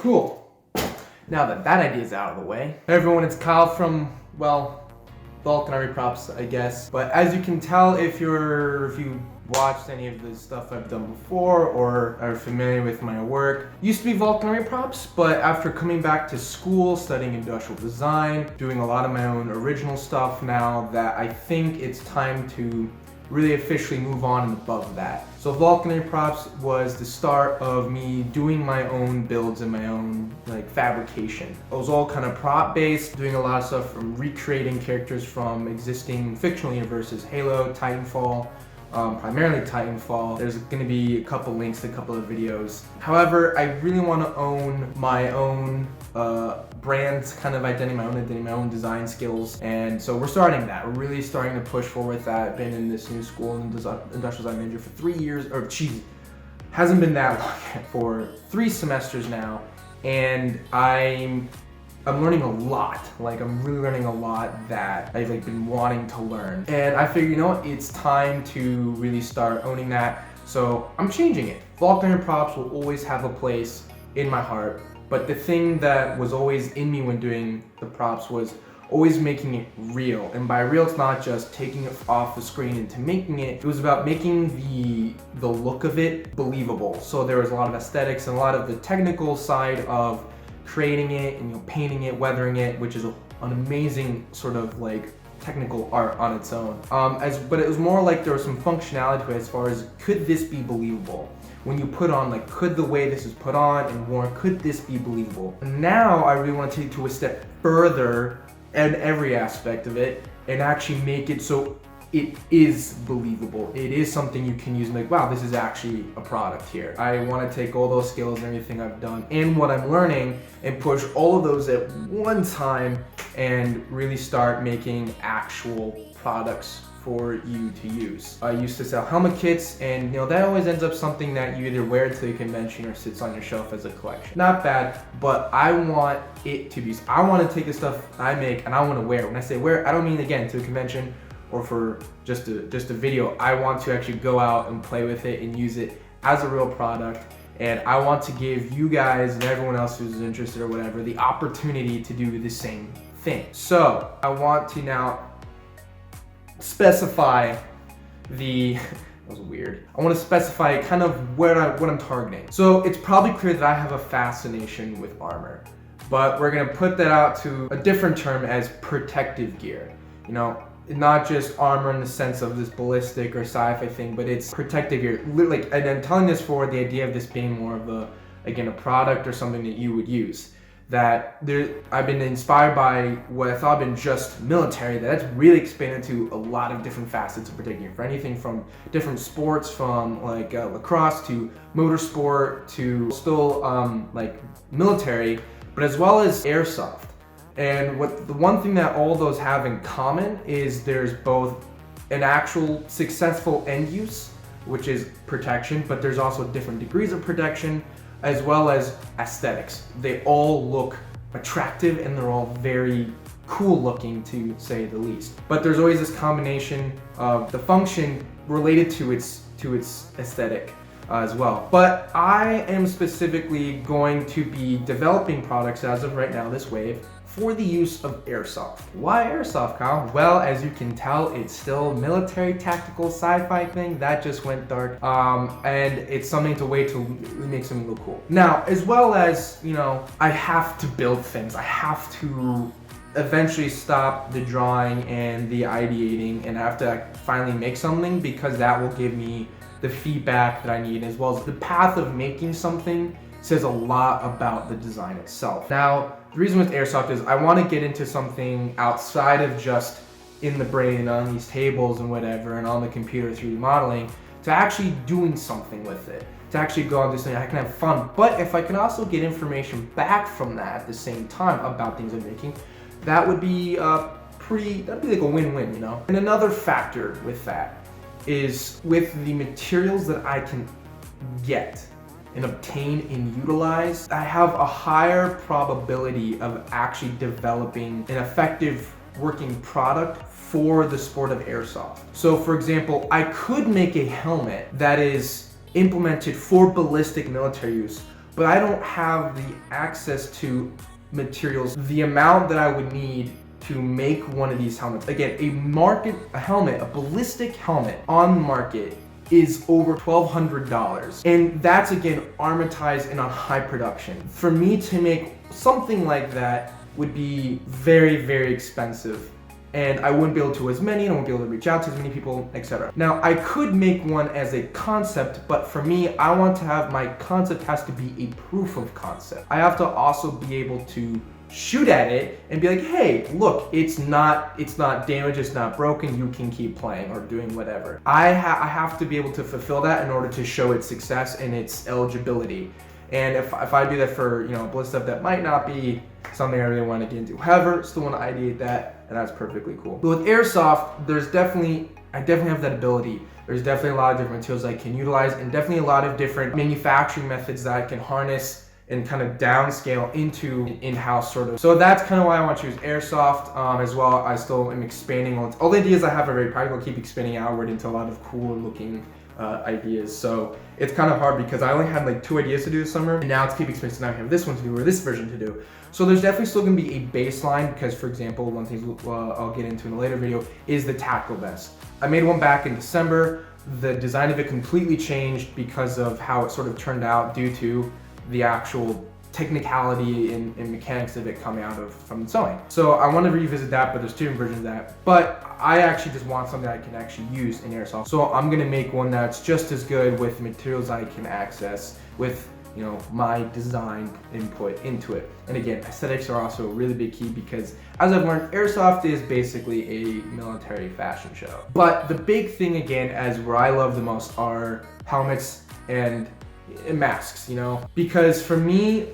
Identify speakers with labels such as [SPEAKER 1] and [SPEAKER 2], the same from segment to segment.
[SPEAKER 1] Cool. Now that that idea is out of the way, hey everyone, it's Kyle from, well, Vulcan Army Props, I guess. But as you can tell, if you watched any of the stuff I've done before or are familiar with my work, used to be Vulcan Army Props, but after coming back to school, studying industrial design, doing a lot of my own original stuff now, that I think it's time to really officially move on and above that. So Vulcan Army Props was the start of me doing my own builds and my own fabrication. It was all kind of prop based, doing a lot of stuff from recreating characters from existing fictional universes, Halo, Titanfall, primarily Titanfall. There's going to be a couple links to a couple of videos. However, I really want to own my own brand kind of identity, my own design skills, and so we're starting that. We're really starting to push forward with that. I've been in this new school in industrial design major for 3 years, or hasn't been that long yet, for 3 semesters now, and I'm learning a lot. I'm really learning a lot that I've been wanting to learn. And I figured, you know what, it's time to really start owning that. So I'm changing it. Vulcan Army Props will always have a place in my heart. But the thing that was always in me when doing the props was always making it real. And by real, it's not just taking it off the screen into making it. It was about making the look of it believable. So there was a lot of aesthetics and a lot of the technical side of creating it and painting it, weathering it, which is an amazing sort of technical art on its own. But it was more like there was some functionality to it as far as, could this be believable? When you put on, could the way this is put on and worn, could this be believable? Now I really want to take it to a step further in every aspect of it and actually make it so it is believable. It is something you can use and wow, this is actually a product here. I want to take all those skills and everything I've done and what I'm learning and push all of those at one time and really start making actual products for you to use. I used to sell helmet kits, and that always ends up something that you either wear to a convention or sits on your shelf as a collection. Not bad, but I want it to be, I want to take the stuff I make and I want to wear it. When I say wear, I don't mean again to a convention or for just a video. I want to actually go out and play with it and use it as a real product. And I want to give you guys and everyone else who's interested or whatever the opportunity to do the same thing. So I want to now specify that was weird. I want to specify kind of what I'm targeting. So it's probably clear that I have a fascination with armor, but we're gonna put that out to a different term as protective gear. Not just armor in the sense of this ballistic or sci-fi thing, but it's protective gear. And I'm telling this for the idea of this being more of a product or something that you would use. I've been inspired by what I thought had been just military, that's really expanded to a lot of different facets of protecting gear. For anything from different sports, from lacrosse to motorsport to still military, but as well as airsoft. And the one thing that all those have in common is there's both an actual successful end use, which is protection, but there's also different degrees of protection, as well as aesthetics. They all look attractive and they're all very cool looking, to say the least. But there's always this combination of the function related to its aesthetic as well. But I am specifically going to be developing products as of right now, this wave, for the use of airsoft. Why airsoft, Kyle? Well, as you can tell, it's still military, tactical, sci-fi thing. That just went dark. And it's something to wait till we make something look cool. Now, as well as, I have to build things. I have to eventually stop the drawing and the ideating and have to finally make something, because that will give me the feedback that I need, as well as the path of making something says a lot about the design itself. Now, the reason with airsoft is I want to get into something outside of just in the brain on these tables and whatever and on the computer 3D modeling, to actually doing something with it, to actually go on this thing. I can have fun, but if I can also get information back from that at the same time about things I'm making, that would be that'd be like a win-win, And another factor with that is with the materials that I can get and obtain and utilize, I have a higher probability of actually developing an effective working product for the sport of airsoft. So for example, I could make a helmet that is implemented for ballistic military use, but I don't have the access to materials, the amount that I would need to make one of these helmets. Again, a ballistic helmet on the market is over $1,200. And that's, again, armatized and on high production. For me to make something like that would be very, very expensive. And I wouldn't be able to as many, and I wouldn't be able to reach out to as many people, etc. Now, I could make one as a concept, but for me, I want to have my concept has to be a proof of concept. I have to also be able to shoot at it and be like, hey, look, it's not damaged, it's not broken, you can keep playing or doing whatever. I have to be able to fulfill that in order to show its success and its eligibility. And if I do that for, ballistic stuff, that might not be something I really want to get into. However, still want to ideate that, and that's perfectly cool. But with airsoft, I definitely have that ability. There's definitely a lot of different materials I can utilize, and definitely a lot of different manufacturing methods that I can harness and kind of downscale into an in-house sort of. So that's kind of why I want to use airsoft as well. I still am expanding. All the ideas I have are very practical, keep expanding outward into a lot of cooler looking ideas. So it's kind of hard because I only had like 2 ideas to do this summer, and now it's keep expanding. So now I have this one to do or this version to do. So there's definitely still going to be a baseline because, for example, one thing I'll get into in a later video is the tactical vest. I made one back in December. The design of it completely changed because of how it sort of turned out due to the actual technicality and mechanics of it coming out from sewing. So I want to revisit that, but there's 2 different versions of that. But I actually just want something I can actually use in airsoft. So I'm gonna make one that's just as good with materials I can access with my design input into it. And again, aesthetics are also a really big key because, as I've learned, airsoft is basically a military fashion show. But the big thing, again, as where I love the most are helmets and masks, because for me,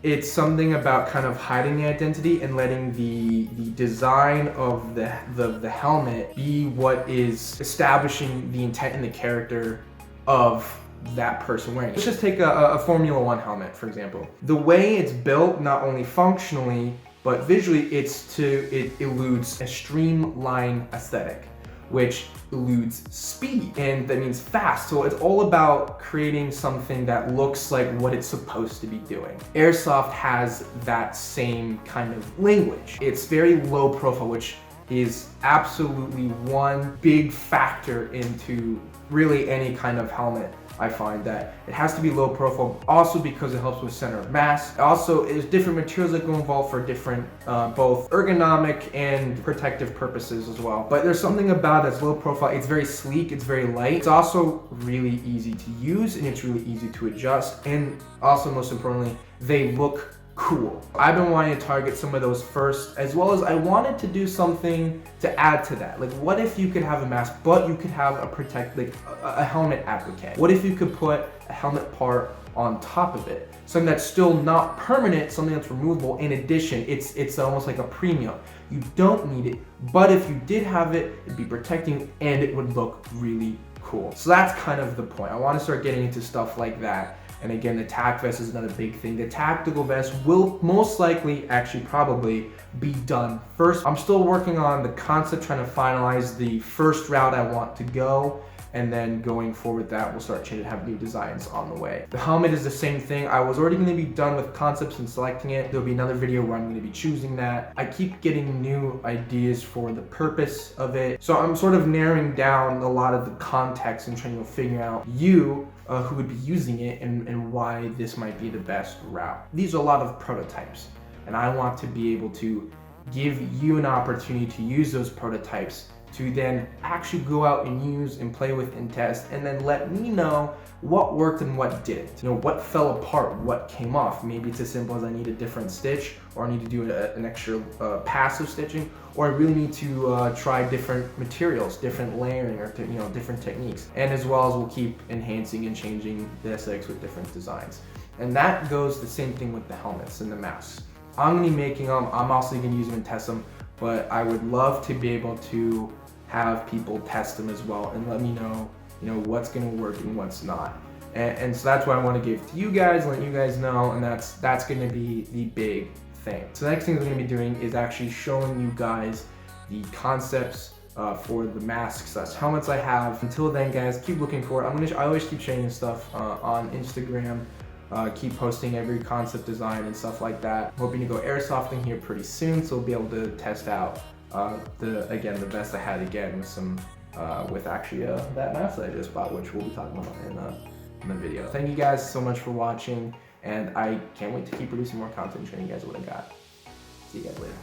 [SPEAKER 1] it's something about kind of hiding the identity and letting the design of the helmet be what is establishing the intent and the character of that person wearing it. Let's just take a Formula One helmet, for example. The way it's built, not only functionally, but visually, it eludes a streamline aesthetic, which eludes speed, and that means fast. So it's all about creating something that looks like what it's supposed to be doing. Airsoft has that same kind of language. It's very low profile, which is absolutely one big factor into really any kind of helmet. I find that it has to be low profile, also because it helps with center of mass. Also, there's different materials that go involved for different both ergonomic and protective purposes as well. But there's something about it that's low profile. It's very sleek, it's very light. It's also really easy to use, and it's really easy to adjust. And also, most importantly, they look cool. I've been wanting to target some of those first, as well as I wanted to do something to add to that. Like, what if you could have a mask, but you could have a helmet applique? What if you could put a helmet part on top of it? Something that's still not permanent, something that's removable. In addition, it's almost like a premium. You don't need it, but if you did have it, it'd be protecting and it would look really cool. So that's kind of the point. I want to start getting into stuff like that. And again, the tac vest is another big thing. The tactical vest will most likely, actually probably, be done first. I'm still working on the concept, trying to finalize the first route I want to go. And then going forward that, we'll start changing, have new designs on the way. The helmet is the same thing. I was already gonna be done with concepts and selecting it. There'll be another video where I'm gonna be choosing that. I keep getting new ideas for the purpose of it. So I'm sort of narrowing down a lot of the context and trying to figure out who would be using it and why this might be the best route. These are a lot of prototypes, and I want to be able to give you an opportunity to use those prototypes to then actually go out and use and play with and test, and then let me know what worked and what didn't. What fell apart, what came off. Maybe it's as simple as I need a different stitch, or I need to do an extra pass of stitching, or I really need to try different materials, different layering, or different techniques. And as well as we'll keep enhancing and changing the aesthetics with different designs. And that goes the same thing with the helmets and the masks. I'm gonna be making them, I'm also gonna use them and test them, but I would love to be able to have people test them as well and let me know, what's gonna work and what's not. And so that's what I want to give to you guys, let you guys know, and that's gonna be the big thing. So the next thing we're gonna be doing is actually showing you guys the concepts for the masks / helmets I have. Until then, guys, keep looking for it. I always keep sharing this stuff on Instagram, keep posting every concept design and stuff like that. Hoping to go airsofting here pretty soon, so we'll be able to test out the vest I had again with some with actually that mask that I just bought, which we'll be talking about in the video. Thank you guys so much for watching, and I can't wait to keep producing more content and showing you guys what I got. See you guys later.